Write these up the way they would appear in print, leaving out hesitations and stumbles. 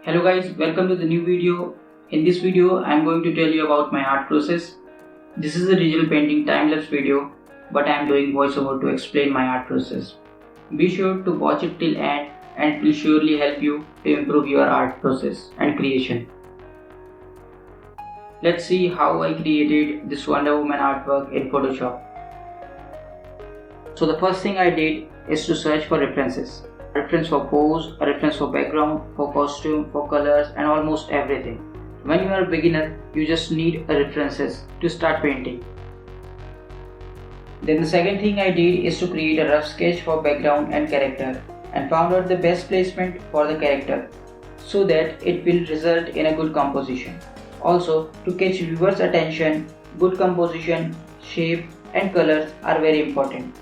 Hello guys, welcome to the new video. In this video, I am going to tell you about my art process. This is a digital painting time-lapse video, but I am doing voiceover to explain my art process. Be sure to watch it till end and it will surely help you to improve your art process and creation. Let's see how I created this Wonder Woman artwork in Photoshop. So the first thing I did is to search for references. A reference for pose, a reference for background, for costume, for colors and almost everything. When you are a beginner, you just need references to start painting. Then the second thing I did is to create a rough sketch for background and character and found out the best placement for the character so that it will result in a good composition. Also, to catch viewers' attention, good composition, shape and colors are very important.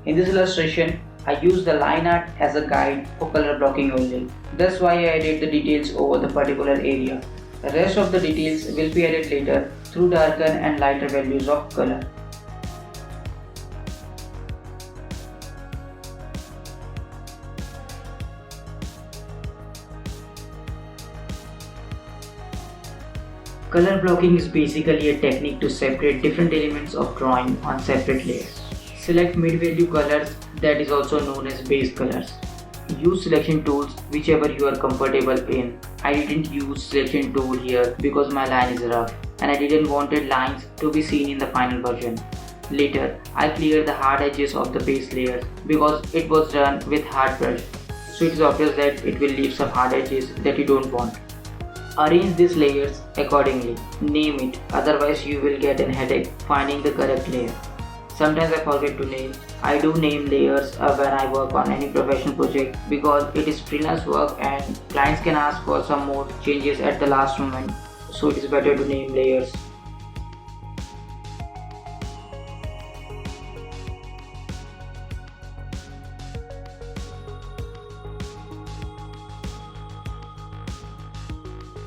In this illustration, I used the line art as a guide for color blocking only. That's why I added the details over the particular area. The rest of the details will be added later through darker and lighter values of color. Color blocking is basically a technique to separate different elements of drawing on separate layers. Select mid-value colors, that is also known as base colors. Use selection tools whichever you are comfortable in. I didn't use selection tool here because my line is rough and I didn't wanted lines to be seen in the final version. Later, I cleared the hard edges of the base layers because it was done with hard brush. So it is obvious that it will leave some hard edges that you don't want. Arrange these layers accordingly. Name it, otherwise you will get a headache finding the correct layer. Sometimes I forget to name. I do name layers when I work on any professional project because it is freelance work and clients can ask for some more changes at the last moment. So it is better to name layers.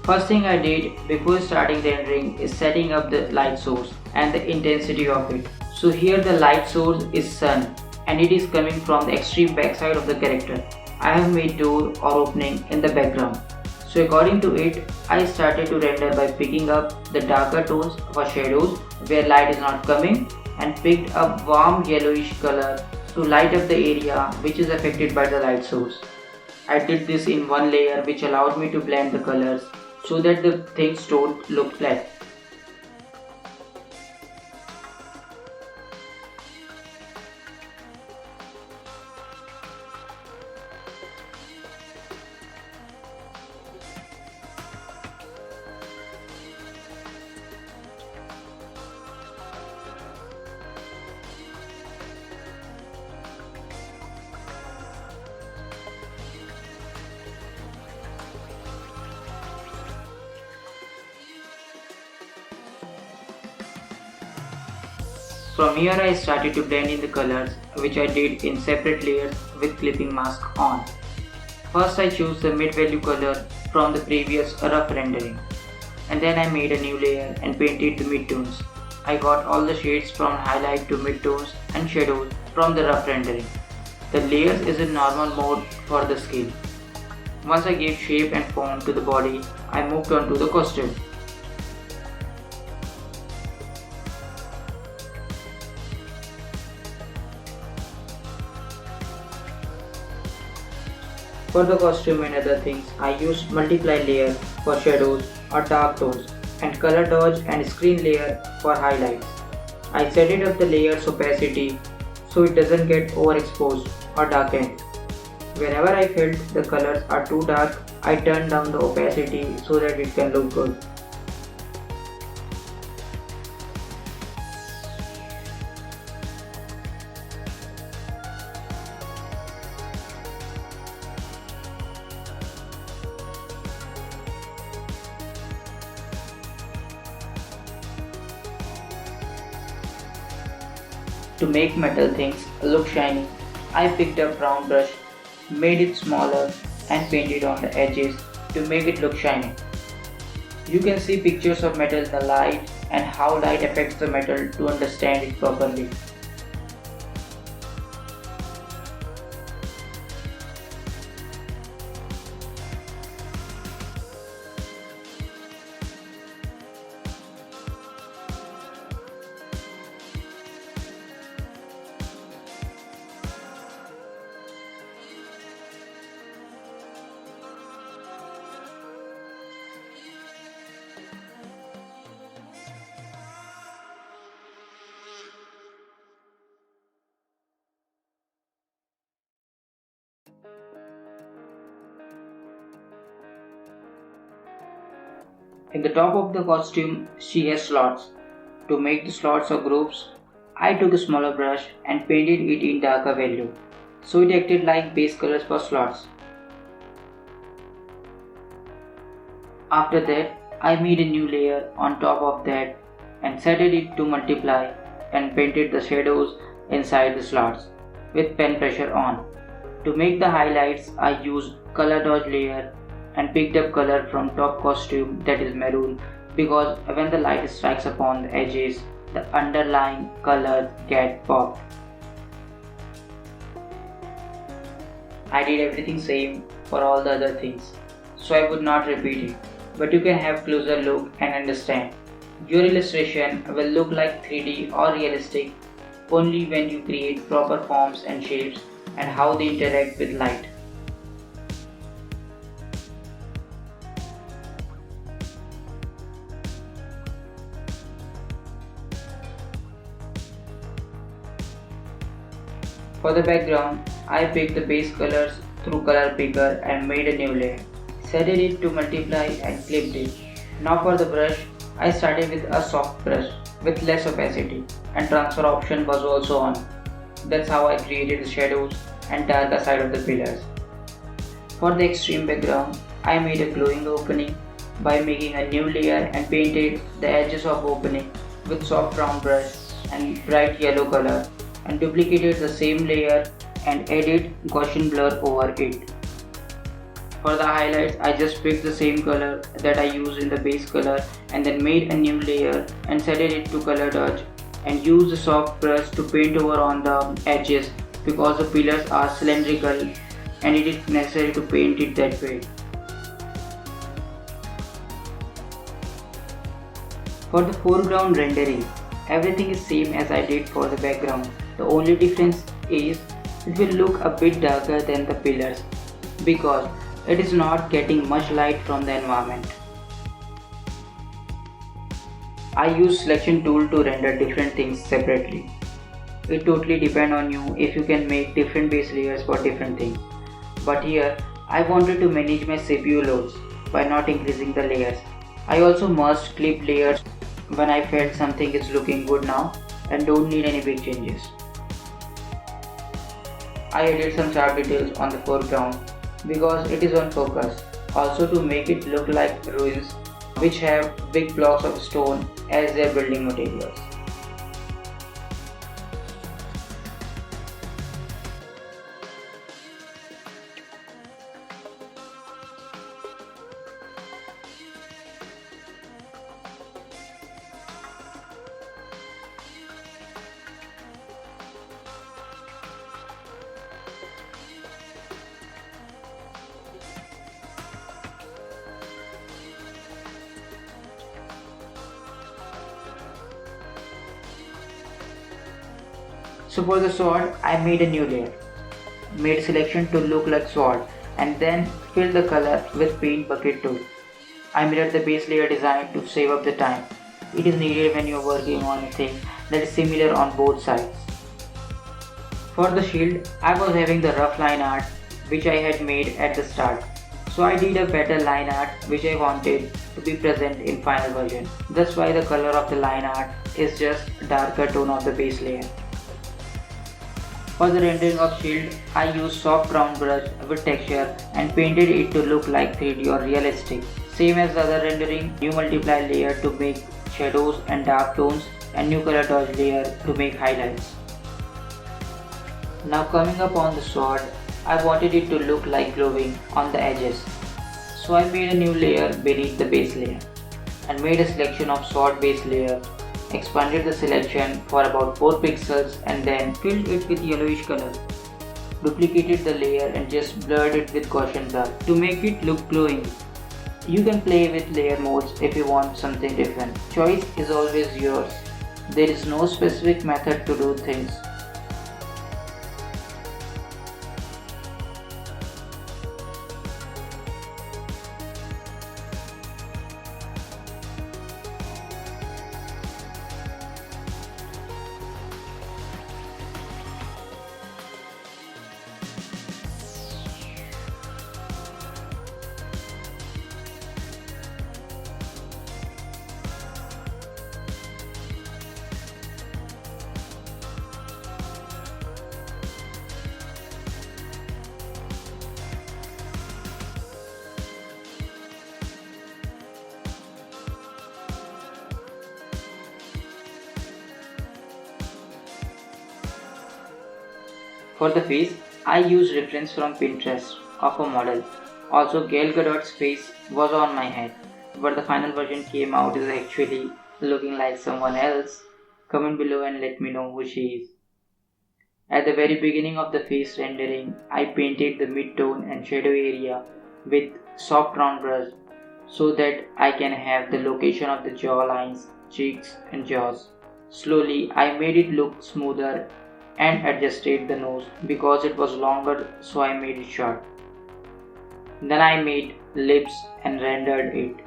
First thing I did before starting rendering is setting up the light source and the intensity of it. So here the light source is sun and it is coming from the extreme backside of the character. I have made door or opening in the background. So according to it, I started to render by picking up the darker tones for shadows where light is not coming and picked up warm yellowish color to light up the area which is affected by the light source. I did this in one layer which allowed me to blend the colors so that the things don't look flat. From here I started to blend in the colors which I did in separate layers with clipping mask on. First I chose the mid-value color from the previous rough rendering and then I made a new layer and painted the mid-tones. I got all the shades from highlight to mid-tones and shadows from the rough rendering. The layers is in normal mode for the scale. Once I gave shape and form to the body, I moved on to the costume. For the costume and other things, I used multiply layer for shadows or dark tones and color dodge and screen layer for highlights. I set it up the layer's opacity so it doesn't get overexposed or darkened. Whenever I felt the colors are too dark, I turned down the opacity so that it can look good. To make metal things look shiny, I picked up brown brush, made it smaller and painted on the edges to make it look shiny. You can see pictures of metal in the light and how light affects the metal to understand it properly. In the top of the costume, she has slots. To make the slots or grooves, I took a smaller brush and painted it in darker value, so it acted like base colors for slots. After that, I made a new layer on top of that and set it to multiply and painted the shadows inside the slots with pen pressure on. To make the highlights, I used color dodge layer and picked up color from top costume, that is maroon, because when the light strikes upon the edges, the underlying colors get popped. I did everything same for all the other things, so I would not repeat it, but you can have closer look and understand. Your illustration will look like 3D or realistic only when you create proper forms and shapes and how they interact with light. For the background, I picked the base colors through color picker and made a new layer. Set it to multiply and clipped it. Now for the brush, I started with a soft brush with less opacity and transfer option was also on. That's how I created the shadows and darker side of the pillars. For the extreme background, I made a glowing opening by making a new layer and painted the edges of opening with soft round brush and bright yellow color, and duplicated the same layer and added Gaussian blur over it. For the highlights, I just picked the same color that I used in the base color and then made a new layer and set it to color dodge and used the soft brush to paint over on the edges because the pillars are cylindrical and it is necessary to paint it that way. For the foreground rendering, everything is same as I did for the background. The only difference is it will look a bit darker than the pillars because it is not getting much light from the environment. I use selection tool to render different things separately. It totally depends on you if you can make different base layers for different things. But here I wanted to manage my CPU loads by not increasing the layers. I also merged clip layers when I felt something is looking good now and don't need any big changes. I added some sharp details on the foreground because it is on focus, also to make it look like ruins which have big blocks of stone as their building materials. So for the sword, I made a new layer, made selection to look like sword and then fill the color with paint bucket tool. I mirrored the base layer design to save up the time. It is needed when you are working on a thing that is similar on both sides. For the shield, I was having the rough line art which I had made at the start. So I did a better line art which I wanted to be present in final version. That's why the color of the line art is just darker tone of the base layer. For the rendering of shield, I used soft round brush with texture and painted it to look like 3D or realistic. Same as the other rendering, new multiply layer to make shadows and dark tones and new color dodge layer to make highlights. Now coming up on the sword, I wanted it to look like glowing on the edges. So I made a new layer beneath the base layer and made a selection of sword base layer, expanded the selection for about 4 pixels and then filled it with yellowish color. Duplicated the layer and just blurred it with Gaussian blur to make it look glowing. You can play with layer modes if you want something different. Choice is always yours. There is no specific method to do things. For the face, I used reference from Pinterest of a model. Also, Gal Gadot's face was on my head, but the final version came out is actually looking like someone else. Comment below and let me know who she is. At the very beginning of the face rendering, I painted the mid-tone and shadow area with soft round brush so that I can have the location of the jaw lines, cheeks and jaws. Slowly, I made it look smoother and adjusted the nose because it was longer, so I made it short. Then I made lips and rendered it.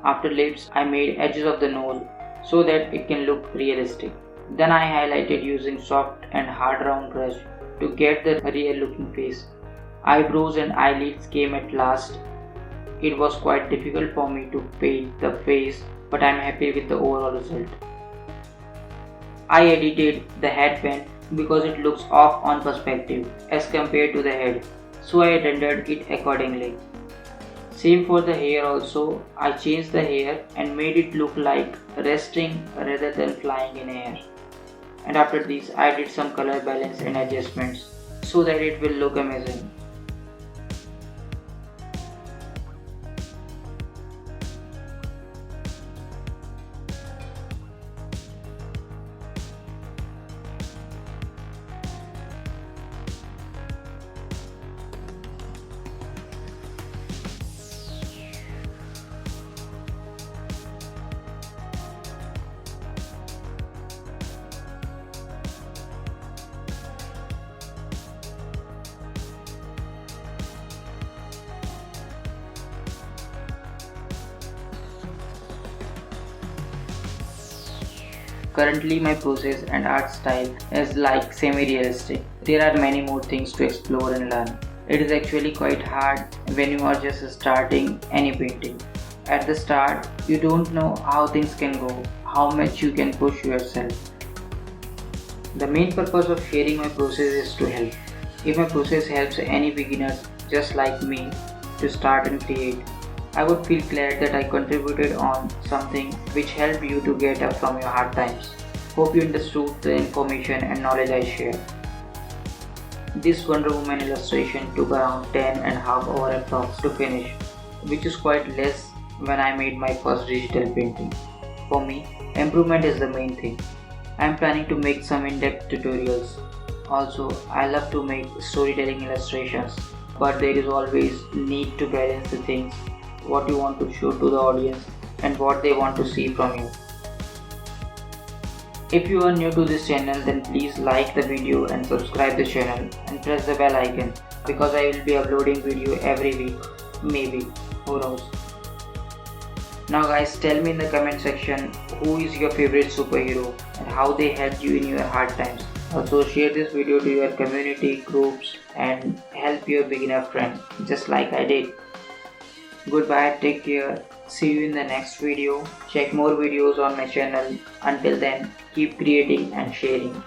After lips, I made edges of the nose so that it can look realistic. Then I highlighted using soft and hard round brush to get the real looking face. Eyebrows and eyelids came at last. It was quite difficult for me to paint the face, but I am happy with the overall result. I edited the headband because it looks off on perspective as compared to the head, so I rendered it accordingly. Same for the hair also, I changed the hair and made it look like resting rather than flying in air. And after this I did some color balance and adjustments so that it will look amazing. Currently my process and art style is like semi-realistic. There are many more things to explore and learn. It is actually quite hard when you are just starting any painting. At the start, you don't know how things can go, how much you can push yourself. The main purpose of sharing my process is to help. If my process helps any beginners just like me to start and create, I would feel glad that I contributed on something which helped you to get up from your hard times. Hope you understood the information and knowledge I shared. This Wonder Woman illustration took around 10.5 hours approx to finish, which is quite less when I made my first digital painting. For me, improvement is the main thing. I am planning to make some in-depth tutorials. Also, I love to make storytelling illustrations, but there is always need to balance the things, what you want to show to the audience and what they want to see from you. If you are new to this channel, then please like the video and subscribe the channel and press the bell icon because I will be uploading video every week, maybe, who knows. Now guys, tell me in the comment section who is your favorite superhero and how they helped you in your hard times. Also share this video to your community groups and help your beginner friend just like I did. Goodbye, take care, see you in the next video. Check more videos on my channel. Until then, keep creating and sharing.